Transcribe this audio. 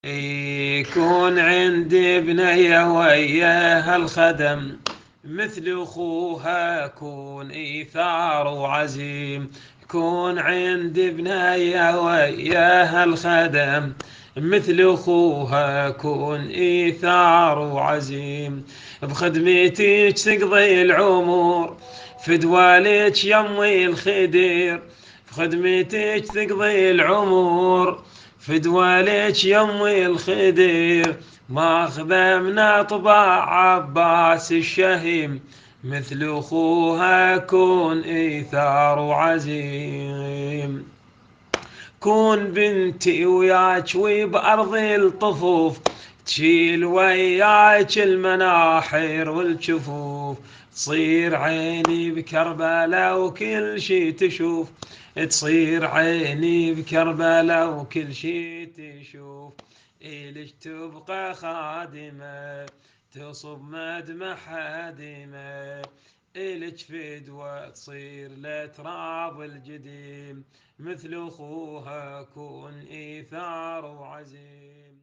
يكون عندي بنية وياها الخدم، مثل أخوها كون إيثار وعزيم. كون عندي بنية وياها الخدم، مثل أخوها كون إيثار وعزيم. بخدمتك تقضي العمر، في دوالك يمي الخدير. بخدمتك تقضي العمر، في دوالك يمي الخدير. ماخذه من اطباع عباس الشهيم، مثل اخوها كون ايثار وعزيم. كون بنتي وياك وبأرض الطفوف، تشيل وياك المناحر والجفوف. تصير عيني بكربلاء وكل شي تشوف، تصير عيني بكربلاء وكل شي تشوف. إلك تبقى خادمة، تصب مدمح هادمة. إلك فدوة تصير لتراب الجديم، مثل أخوها كون إيثار وعزيم.